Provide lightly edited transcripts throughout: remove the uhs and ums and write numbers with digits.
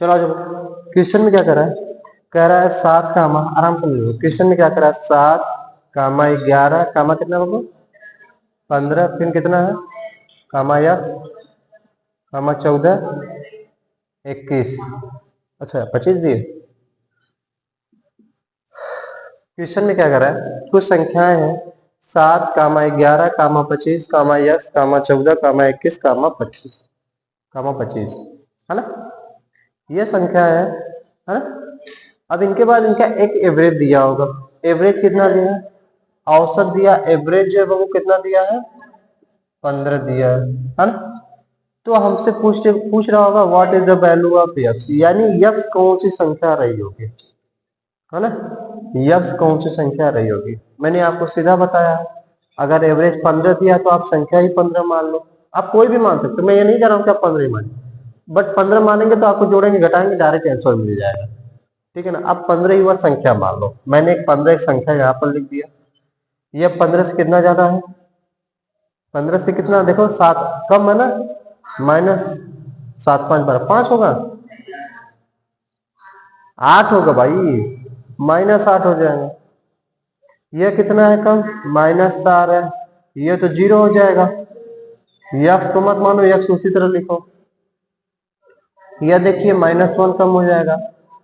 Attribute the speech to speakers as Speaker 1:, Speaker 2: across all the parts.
Speaker 1: चलो आ जाओ। क्वेश्चन में क्या कर रहा है, कह रहा है 7 कामा, आराम से मिलो। क्वेश्चन में क्या कर रहा है, 7 कामा 11 कामा कितना बाबू 15, फिर कितना है कामा यक्स कामा 14 21, अच्छा 25 दिए। क्वेश्चन में क्या कर रहा है, कुछ संख्याएं हैं 7 कामा 11 कामा 25 कामा यक्स कामा 14 कामा 21 कामा 25 है ना, ये संख्या है ना। अब इनके बाद इनका एक एवरेज दिया होगा, एवरेज कितना दिया है, औसत दिया, एवरेज जो है वो कितना दिया है 15 दिया है ना। तो हमसे पूछ रहा होगा what is the value of x, यानी यक्स कौन सी संख्या रही होगी, है ना, यक्स कौन सी संख्या रही होगी। मैंने आपको सीधा बताया, अगर एवरेज 15 दिया तो आप संख्या ही 15 मान लो। आप कोई भी मान सकते हो, मैं ये नहीं कह रहा हूँ कि आप 15 ही मान, बट 15 मानेंगे तो आपको जोड़ेंगे घटाएंगे डायरेक्ट आंसर मिल जाएगा, ठीक है ना। अब 15 ही वह संख्या मान लो, मैंने एक 15 एक संख्या यहाँ पर लिख दिया। ये 15 से कितना ज्यादा है, 15 से कितना देखो 7 कम है ना, माइनस 7 5 12 5 होगा, 8 होगा भाई, -8 हो जाएगा। यह कितना है कम, -4 है, ये तो 0 हो जाएगा। यक्स को मत मानो, यक्स उसी तरह लिखो। यह देखिए -1 कम हो जाएगा,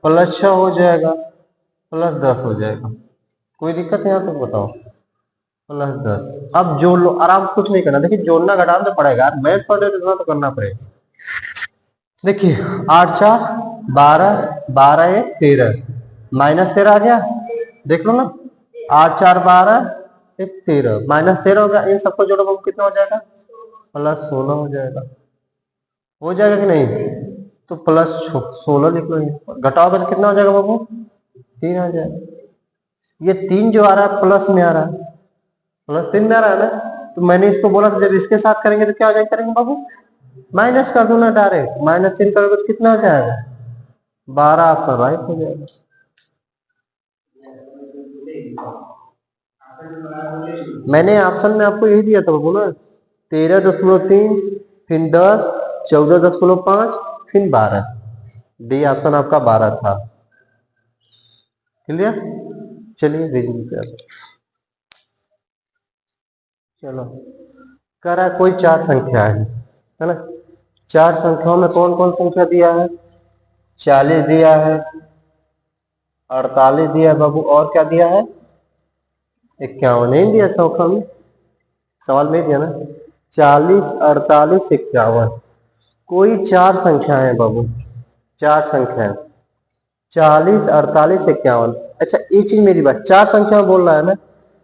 Speaker 1: +6 हो जाएगा, +10 हो जाएगा। कोई दिक्कत है यहाँ तक बताओ, +10। अब जोड़ लो, आराम से कुछ नहीं करना, देखिए जोड़ना घटाना तो पड़ेगा, मैथ पढ़ रहे तो करना पड़ेगा। देखिए 8 4 12, 12 1 13, -13 आ गया, देख लो ना, 8 4 12 1 13, -13 हो गया। इन सबको जोड़ो बाबू कितना हो जाएगा, +16 हो जाएगा, हो जाएगा कि नहीं, तो +16 लिख लो, घटाओगे तो कितना हो जाएगा बाबू 3 आ जाएगा। ये 3 जो आ रहा है प्लस में आ रहा है, +3 में आ रहा है ना, तो मैंने इसको बोला था जब इसके साथ करेंगे तो क्या हो जाएगा, करेंगे बाबू माइनस कर दो ना डायरेक्ट, -3 करोगे तो कितना हो जाएगा 12, आपका राइट हो जाएगा। मैंने ऑप्शन में आपको यही दिया था बाबू ना, 13.3, फिर 10, 14.5, फिर 12, डी ऑप्शन आपका 12 था। क्लियर, चलिए रीजन चलो, कह रहा है कोई 4 संख्या है ना, 4 संख्याओं में कौन कौन संख्या दिया है, 40 दिया है, 48 दिया है बाबू, और क्या दिया है 51, नहीं दिया संख्या में, सवाल में दिया ना 40 48 51, कोई 4 संख्या है बाबू, 4 संख्या है 40 48 51। अच्छा एक चीज मेरी बात, 4 संख्या बोल रहा है ना,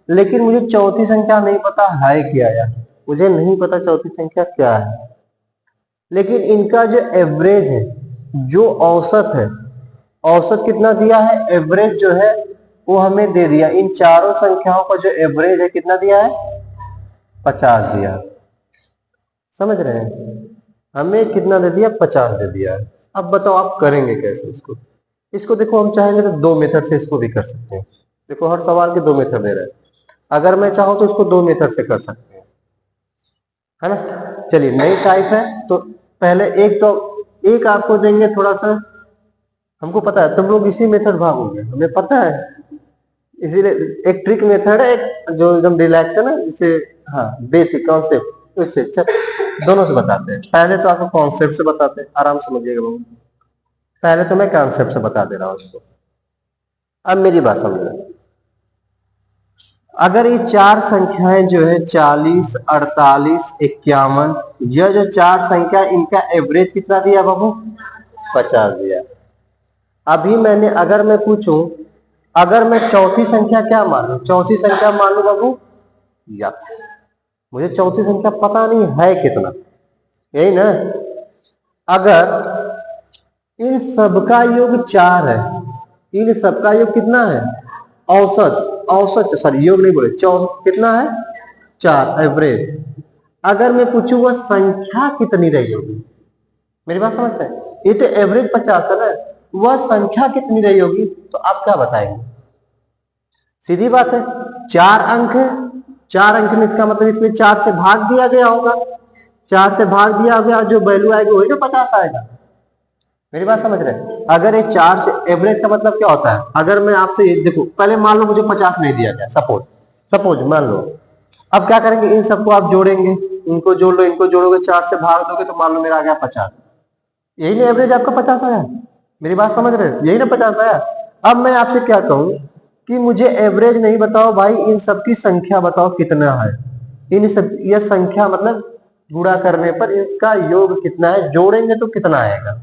Speaker 1: लेकिन मुझे चौथी संख्या नहीं पता है क्या यार, मुझे नहीं पता चौथी संख्या क्या है, लेकिन इनका जो एवरेज है, जो औसत है, औसत कितना दिया है, एवरेज जो है वो हमें दे दिया, इन चारों संख्याओं का जो एवरेज है कितना दिया है 50 दिया, समझ रहे हैं, हमें कितना दे दिया 50 दे दिया है। अब बताओ आप करेंगे कैसे इसको, इसको देखो हम चाहेंगे तो 2 मेथड से इसको भी कर सकते हैं, देखो हर सवाल के 2 मेथड दे रहे हैं, अगर मैं चाहूं तो इसको 2 मेथड से कर सकते हैं, है ना। चलिए नई टाइप है तो पहले एक आपको देंगे, थोड़ा सा हमको पता है तुम लोग इसी मेथड भागोगे, हमें पता है, इसीलिए एक ट्रिक मेथड है, एक जो एकदम रिलैक्स है ना, जिसे हाँ बेसिक कॉन्सेप्ट, उससे दोनों से बताते हैं। पहले तो आपको कॉन्सेप्ट से बताते हैं, आराम समझिएगा बाबू, पहले तो मैं कॉन्सेप्ट से बता दे रहा हूँ इसको, अब मेरी बात समझ, अगर ये 4 संख्याएं जो है 40 48 51, यह जो 4 संख्या इनका एवरेज कितना दिया बाबू 50 दिया। अभी मैंने अगर मैं पूछूं, अगर मैं चौथी संख्या क्या मान लू, चौथी संख्या मान लू बाबू यक्स, मुझे चौथी संख्या पता नहीं है कितना, यही ना, अगर इन सबका योग 4 है, इन सबका योग कितना है औसत, औसत सॉरी योग नहीं बोले, कितना है 4 एवरेज, अगर मैं पूछूं वह संख्या कितनी रही होगी, मेरी बात समझते हैं, ये तो एवरेज 50 है ना, वह संख्या कितनी रही होगी, तो आप क्या बताएंगे, सीधी बात है 4 अंक है, 4 अंक में इसका मतलब इसमें 4 से भाग दिया गया होगा, 4 से भाग दिया गया, जो वैल्यू आएगी वही ना 50 आएगा, मेरी बात समझ रहे हैं? अगर ये 4 से एवरेज का मतलब क्या होता है, अगर मैं आपसे देखो पहले मान लो मुझे 50 नहीं दिया गया, सपोज सपोज मान लो। अब क्या करेंगे, इन सबको आप जोड़ेंगे, इनको जोड़ लो, इनको जोड़ोगे, 4 से भाग दोगे तो मान लो मेरा आ गया 50। यही ना एवरेज आपका 50 आया? मेरी बात समझ रहे हैं? यही ना 50 आया। अब मैं आपसे क्या कहूं कि मुझे एवरेज नहीं बताओ भाई, इन सबकी संख्या बताओ कितना है। इन सब यह संख्या मतलब गुणा करने पर इनका योग कितना है, जोड़ेंगे तो कितना आएगा।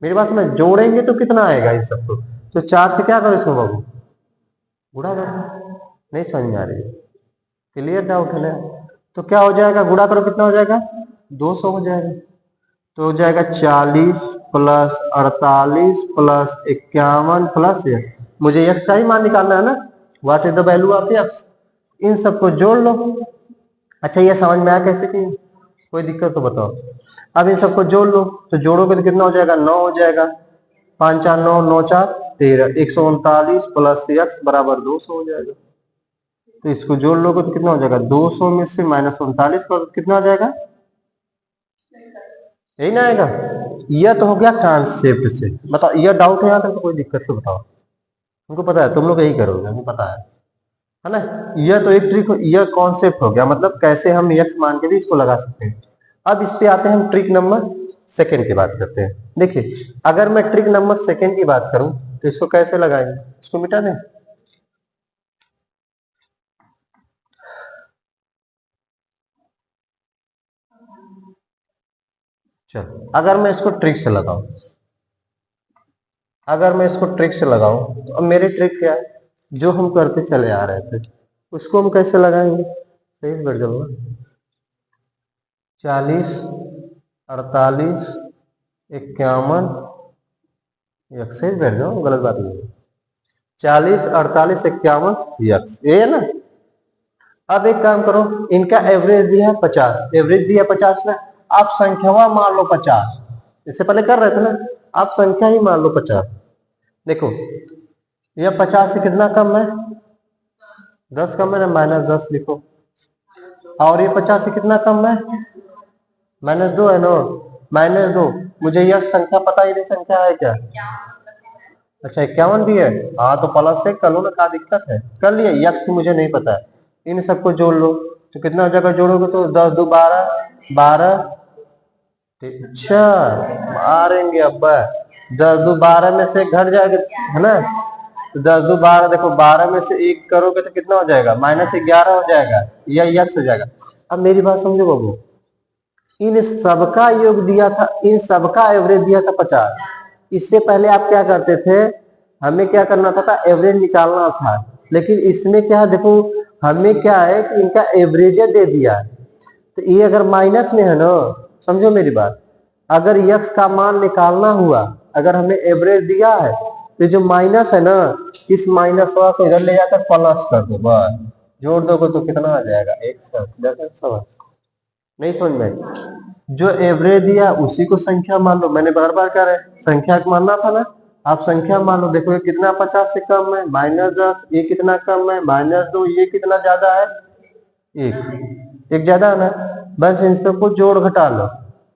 Speaker 1: मेरी बात समझ, जोड़ेंगे तो कितना आएगा इन सबको। तो 4 से क्या करो इसको बाबू, गुणा करो। नहीं समझ में आ रही है? क्लियर डाउट है ना? तो क्या हो जाएगा, गुणा करो कितना हो जाएगा, 200 हो जाएगा। तो हो जाएगा 40 प्लस 48 प्लस 51 प्लस मुझे एक्स का ही मान निकालना है ना, what is the value of X. इन सबको जोड़ लो। अच्छा ये समझ में आया कैसे की, कोई दिक्कत तो बताओ। अब इन सबको जोड़ लो, तो जोड़ोगे तो कितना हो जाएगा, 9 हो जाएगा। 5 4 9, 9 4 13, 139 प्लस एक्स बराबर 200 हो जाएगा। तो इसको जोड़ लोगे तो कितना हो जाएगा, 200 में से -39 कर कितना हो जाएगा, यही ना आएगा। यह तो हो गया कॉन्सेप्ट से। बताओ यह डाउट है यहाँ तक तो कोई दिक्कत तो बताओ। हमको पता है तुम लोग यही करोगे, हमको पता है ना। यह तो एक ट्रिक, यह कॉन्सेप्ट हो गया, मतलब कैसे हम एक्स मान के भी इसको लगा सकते हैं। अब इस पे आते हैं हम ट्रिक नंबर सेकंड की बात करते हैं। देखिए अगर मैं ट्रिक नंबर सेकंड की बात करूं तो इसको कैसे लगाएंगे, इसको मिटा दें। चलो अगर मैं इसको ट्रिक से लगाऊं, अगर मैं इसको ट्रिक से लगाऊं तो अब मेरी ट्रिक क्या है, जो हम करते चले आ रहे थे उसको हम कैसे लगाएंगे। सही बैठ जाओ ना। 40 48 51 एक्स बैठ जाओ, गलत बात नहीं है। 40 48 51 यक्स, ये है ना। अब एक काम करो, इनका एवरेज दिया है 50, एवरेज दिया 50 ना, आप संख्या मान लो 50। इससे पहले कर रहे थे ना, आप संख्या ही मान लो 50। देखो यह 50 से कितना कम है, 10 कम है ना, -10 लिखो। और ये 50 से कितना कम है, -2 है ना, -2। मुझे यह संख्या पता ही नहीं, संख्या है क्या, अच्छा 51 भी है। हाँ तो प्लस से कर लो ना, क्या दिक्कत है, कर लिए। यक्स की मुझे नहीं पता है, इन सबको जोड़ लो तो कितना हो जाएगा, जोड़ोगे तो 10 2 12 12। अच्छा मारेंगे अब, 10 2 12 में से घट जाएगा है ना, तो 10 2 12, देखो 12 में से 1 करोगे तो कितना हो जाएगा, -11 हो जाएगा, यह यक्स हो जाएगा। अब मेरी बात समझो बाबू, इन सबका योग दिया था, इन सबका एवरेज दिया था 50। इससे पहले आप क्या करते थे, हमें क्या करना था एवरेज निकालना था। लेकिन इसमें क्या है देखो, हमें क्या है कि इनका एवरेज दे दिया है, तो ये अगर माइनस में है ना, समझो मेरी बात, अगर यक्स का मान निकालना हुआ, अगर हमें एवरेज दिया है तो जो माइनस है ना, इस माइनस को इधर ले जाकर प्लस कर दो, बस जोड़ दोगे तो कितना आ जाएगा, 100। नहीं समझ में आई? जो एवरेज दिया उसी को संख्या मान लो, मैंने बार बार कह रहा है संख्या को मानना था ना। आप संख्या मान लो, देखो ये कितना 50 से कम है, -10, ये कितना कम है, -2, ये कितना ज्यादा है, एक ज्यादा है ना। बस इन सबको जोड़ घटा लो,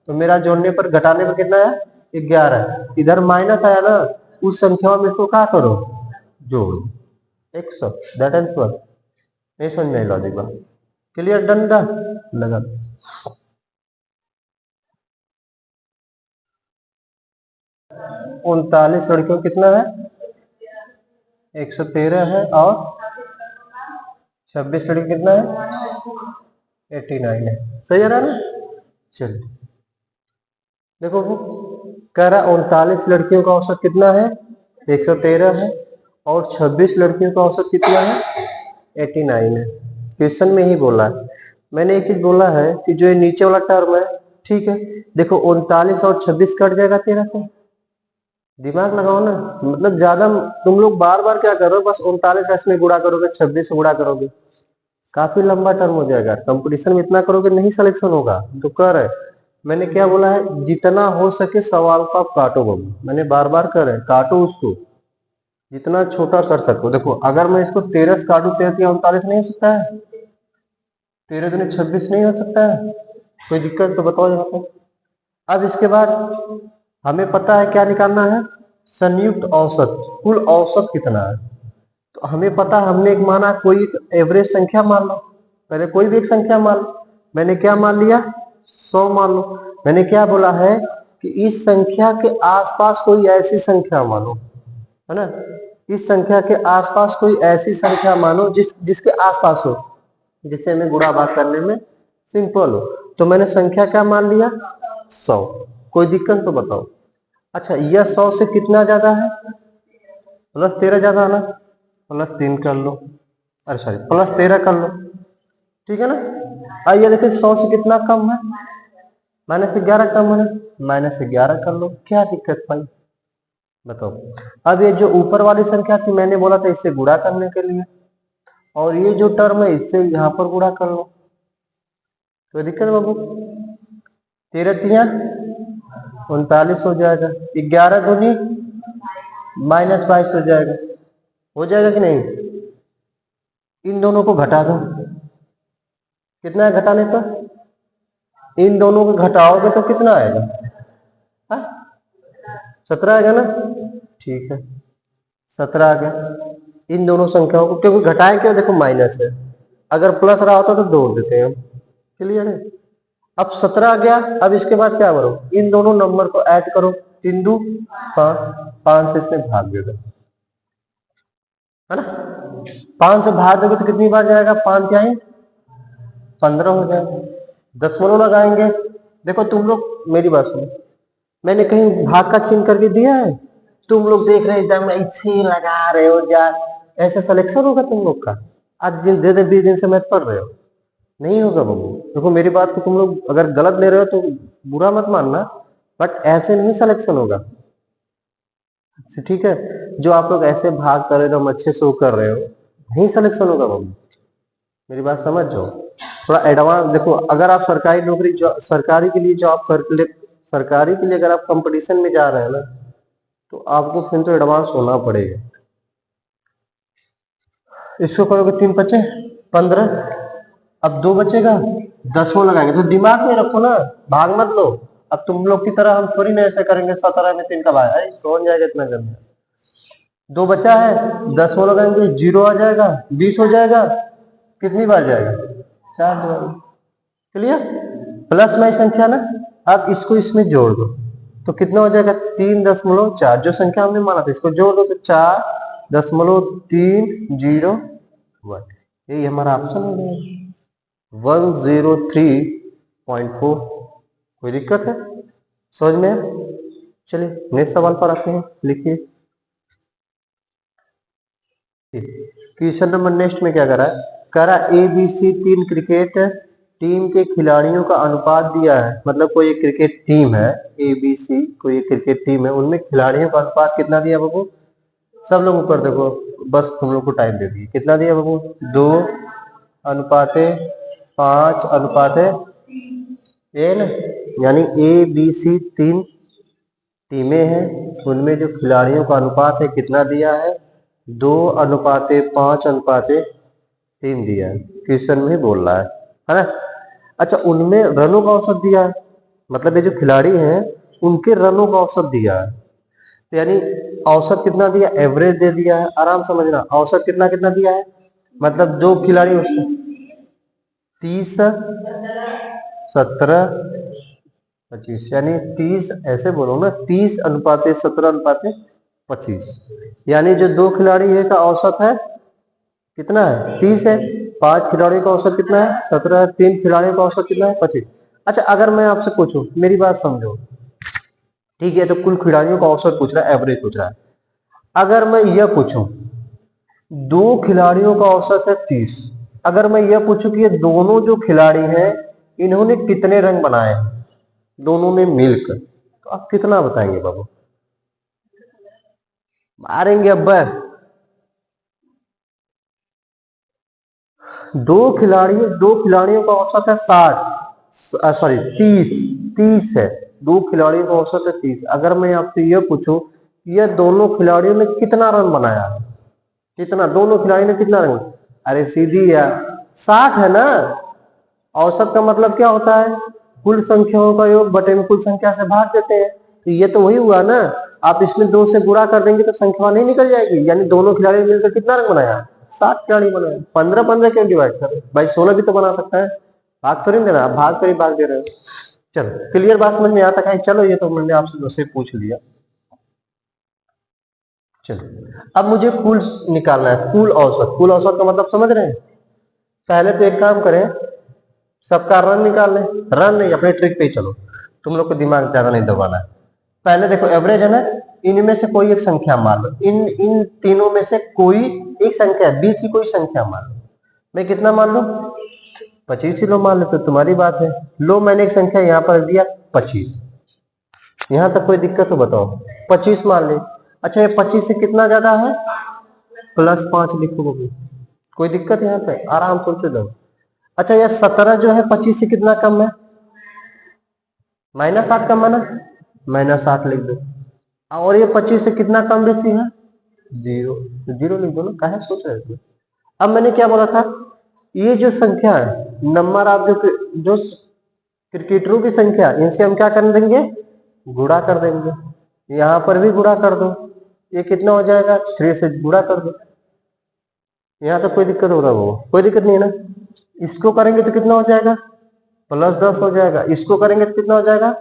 Speaker 1: तो मेरा जोड़ने पर घटाने पर कितना है, 11। इधर माइनस आया ना, उस संख्या में इसको क्या करो, जोड़ो 100। That answer. नहीं समझ में आई लॉजिक बात, क्लियर, डन लगा। 39 लड़कियों कितना है, 113 है, और 26 लड़की कितना है, 89 है। सही आ रहा है ना। चलिए देखो वो कह रहा है 39 लड़कियों का औसत कितना है, 113 है, और 26 लड़कियों का औसत कितना है, 89 है। क्वेश्चन में ही बोला है। मैंने एक चीज बोला है कि जो ये नीचे वाला टर्म है, ठीक है, देखो 39 और 26 कट जाएगा 13 से। दिमाग लगाओ ना, मतलब ज्यादा तुम लोग बार बार क्या करो, बस 39 में गुणा करोगे, 26 से गुणा करोगे, काफी लंबा टर्म हो जाएगा। कंपटीशन में इतना करोगे नहीं सिलेक्शन होगा, तो कर है। मैंने क्या बोला है, जितना हो सके सवाल को आप काटो बाबू, मैंने बार बार कर है, काटो उसको जितना छोटा कर सको। देखो अगर मैं इसको 13 से काटू, 13 39 नहीं हो सकता है, 13 दूनी 26 नहीं हो सकता है, कोई दिक्कत तो बताओ यहाँ पे। अब इसके बाद हमें पता है क्या निकालना है, संयुक्त औसत, कुल औसत कितना है। तो हमें पता, हमने एक माना कोई एवरेज संख्या मान लो, पहले कोई भी एक संख्या मान लो। मैंने क्या मान लिया, 100 मान लो। मैंने क्या बोला है कि इस संख्या के आसपास कोई ऐसी संख्या मानो, है ना, इस संख्या के आसपास कोई ऐसी संख्या मानो जिसके आसपास हो, जिससे हमें गुणा भाग करने में सिंपल हो। तो मैंने संख्या क्या मान लिया, 100। कोई दिक्कत तो बताओ। अच्छा, यह 100 से कितना ज्यादा है, +13 ज्यादा है ना, +3 कर लो, अरे सॉरी +13 कर लो, ठीक है ना। आइए देखिए 100 से कितना कम है, -11 कम है, -11 कर लो, क्या दिक्कत भाई बताओ। अब ये जो ऊपर वाली संख्या थी मैंने बोला था इससे गुणा करने के लिए, और ये जो टर्म है इससे यहाँ पर गुणा कर लो, तो दिक्कत है बाबू। 13×3 = 39 हो जाएगा, 11 दूनी -22 हो जाएगा, हो जाएगा कि नहीं। इन दोनों को घटा दो, कितना है घटाने पर, इन दोनों को घटाओगे तो कितना आएगा, 17 आएगा ना, ठीक है 17 आ गया। इन दोनों संख्याओं को क्योंकि घटाएं क्यों, देखो माइनस है, अगर प्लस रहा होता तो जोड़ देते हैं हम, क्लियर है। अब 17 आ गया, अब इसके बाद क्या करो, इन दोनों नंबर को ऐड करो, 3 2 5, 5 से इसमें भाग दे दो, है ना। 5 से भाग दोगे तो कितनी बार जाएगा, 5 क्या है 15 हो जाएगा। दशमलव लगाएंगे, देखो तुम लोग मेरी बात सुनो, मैंने कहीं भाग का चिन्ह करके दिया है, तुम लोग देख रहे एकदम ऐसे लगा रहे हो यार, ऐसे सिलेक्शन होगा तुम लोग का। आज दिन 20 दिन से मैथ पढ़ रहे हो, नहीं होगा बाबू। देखो मेरी बात को तुम लोग अगर गलत ले रहे हो तो बुरा मत मानना, बट ऐसे नहीं सिलेक्शन होगा, ठीक है। जो आप लोग ऐसे भाग कर रहे हो, अच्छे से कर रहे हो, नहीं सिलेक्शन होगा बाबू, मेरी बात समझ जाओ। थोड़ा एडवांस देखो, अगर आप सरकारी नौकरी सरकारी के लिए जॉब कर सरकारी के लिए अगर आप कंपटीशन में जा रहे हैं ना, तो आपको फिर तो एडवांस होना पड़ेगा। इसको करोगे 3 बचे 15, अब 2 बचेगा, 10वां लगाएंगे, तो दिमाग में रखो ना, भाग मत लो। अब तुम लोग की तरह हम थोड़ी ना ऐसे करेंगे 17 में 3 का भाग, अरे कौन जाएगा इतना जल्दी। 2 बचा है, 10वां लगाएंगे, 0 आ जाएगा, 20 हो जाएगा, कितनी बार जाएगा, 4 बार, क्लियर। प्लस में संख्या ना, अब इसको इसमें जोड़ दो तो कितना हो जाएगा, 3.4, जो संख्या हमने माना था इसको जोड़ दो तो 4.301, यही हमारा ऑप्शन हो जाएगा 103.4। कोई दिक्कत है समझ में। चलिए नेक्स्ट सवाल पर आते हैं, लिखिए। क्वेश्चन नंबर नेक्स्ट में क्या करा है, करा ABC 3 क्रिकेट टीम के खिलाड़ियों का अनुपात दिया है, मतलब कोई एक क्रिकेट टीम है ABC, कोई एक क्रिकेट टीम है, उनमें खिलाड़ियों का अनुपात कितना दिया बाबू, सब लोग ऊपर देखो, बस तुम लोग को टाइम दे दिए, कितना दिया बाबू, 2:5:N, यानी ABC 3 टीमें हैं, उनमें जो खिलाड़ियों का अनुपात है कितना दिया है, 2:5:3 दिया है, क्वेश्चन में बोल रहा है ना। अच्छा, उनमें रनों का औसत दिया है, मतलब ये जो खिलाड़ी हैं उनके रनों का औसत दिया है, तो यानी औसत कितना दिया, एवरेज दे दिया है, आराम समझना, औसत कितना कितना दिया है, मतलब जो खिलाड़ी उसको 30 17 25, यानी 30, ऐसे बोलो ना, 30:17:25, यानी जो 2 खिलाड़ी है का औसत है कितना है, 30 है, 5 खिलाड़ियों का औसत कितना है, 17 है, 3 खिलाड़ियों का औसत कितना है, 25। अच्छा, अगर मैं आपसे पूछूं, मेरी बात समझो, ठीक है, तो कुल खिलाड़ियों का औसत पूछ रहा है, एवरेज पूछ रहा है। अगर मैं यह पूछूं 2 खिलाड़ियों का औसत है 30, अगर मैं यह पूछूं कि ये दोनों जो खिलाड़ी हैं इन्होंने कितने रन बनाए दोनों ने मिलकर, तो आप कितना बताएंगे बाबू, मारेंगे अब। 2 खिलाड़ियों का औसत है 30 है, 2 खिलाड़ियों का औसत है 30। अगर मैं आपसे यह पूछूं ये दोनों खिलाड़ियों ने कितना रन बनाया, कितना, दोनों खिलाड़ियों ने कितना रन, अरे सीधी है 60 है ना। औसत का मतलब क्या होता है, कुल संख्याओं का योग बटे में कुल संख्या से भाग देते हैं, तो ये तो वही हुआ ना, आप इसमें 2 से गुणा कर देंगे तो संख्या नहीं निकल जाएगी, यानी दोनों खिलाड़ी मिलकर कितना रंग बनाया, 7 खिलाड़ी बनाया। 15-15 क्यों डिवाइड कर रहे हो भाई, 16 भी तो बना सकता है, भाग थोड़ी नहीं देना, आप भाग पर ही भाग दे रहे हो। चलो क्लियर बात समझ में यहाँ तक है। चलो ये तो मैंने आपसे दोस्त पूछ लिया। चलो अब मुझे कुल निकालना है, कुल औसत। कुल औसत का मतलब समझ रहे हैं। पहले तो एक काम करें, सबका रन निकाल लें। रन नहीं, अपने ट्रिक पे ही चलो, तुम लोग को दिमाग ज्यादा नहीं दबाना है। पहले देखो एवरेज है ना, इनमें से कोई एक संख्या मान लो, इन इन तीनों में से कोई एक संख्या, बीच की कोई संख्या मान लो। मैं कितना मान लो, 25 ही लो मान लो, तो तुम्हारी बात है। लो मैंने एक संख्या यहाँ पर दिया 25, यहां तक कोई दिक्कत हो बताओ, 25 मान ले। अच्छा ये 25 से कितना ज्यादा है, +5 लिखोगे, कोई दिक्कत यहाँ पे, आराम सोचो दो। अच्छा ये 17 जो है 25 से कितना कम है, -8 कम है ना, -8 लिख दो। और ये 25 से कितना कम बेसी है, 0, तो 0 लिख दो ना, काहे सोच रहे थे। अब मैंने क्या बोला था, ये जो संख्या है, नंबर ऑफ जो क्रिकेटरों की संख्या, इनसे हम क्या कर देंगे, गुणा कर देंगे। यहां पर भी गुणा कर दो, ये कितना हो जाएगा, 3 से गुणा कर दो। यहाँ तो कोई दिक्कत हो रहा हो, कोई दिक्कत नहीं है ना। इसको करेंगे तो कितना हो जाएगा, +10 हो जाएगा। इसको करेंगे तो कितना हो जाएगा,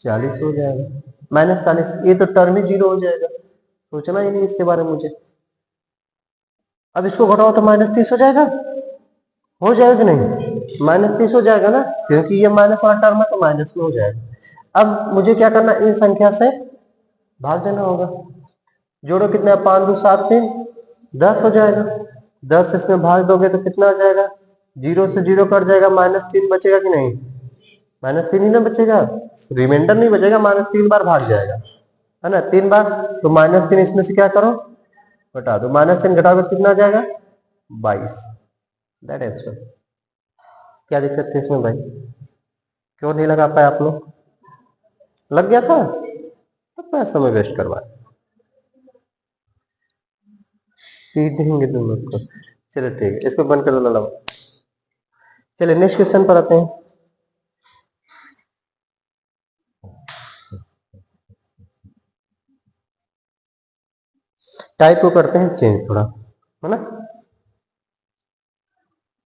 Speaker 1: 40 हो जाएगा, -40। ये तो टर्म ही 0 हो जाएगा, सोचना ही नहीं इसके बारे में मुझे। अब इसको घटाओ तो -30 हो जाएगा, हो जाएगा कि नहीं, -30 हो जाएगा ना, क्योंकि ये माइनस वाला टर्म है तो माइनस में हो जाएगा। अब मुझे क्या करना, इन संख्या से भाग देना होगा। जोड़ो कितना, 5 2 7 3 10 हो जाएगा। 10 इसमें भाग दोगे तो कितना आ जाएगा, 0 से 0 कट जाएगा, -3 बचेगा कि नहीं, -3 ही ना बचेगा, रिमाइंडर नहीं बचेगा, -3 बार भाग जाएगा, है ना, 3 बार। तो -3 इसमें से क्या करो, घटा दो, -3 घटाओगे कितना आ जाएगा, 22। That answer. क्या दिक्कत थी इसमें भाई, क्यों नहीं लगा पाए आप लोग, लग गया था तो पैसा समय वेस्ट करवा पीट देंगे तुम लोग को। चलो ठीक है, इसको बंद कर दो लाला। चलिए नेक्स्ट क्वेश्चन पर आते हैं। टाइप को करते हैं चेंज थोड़ा, है ना।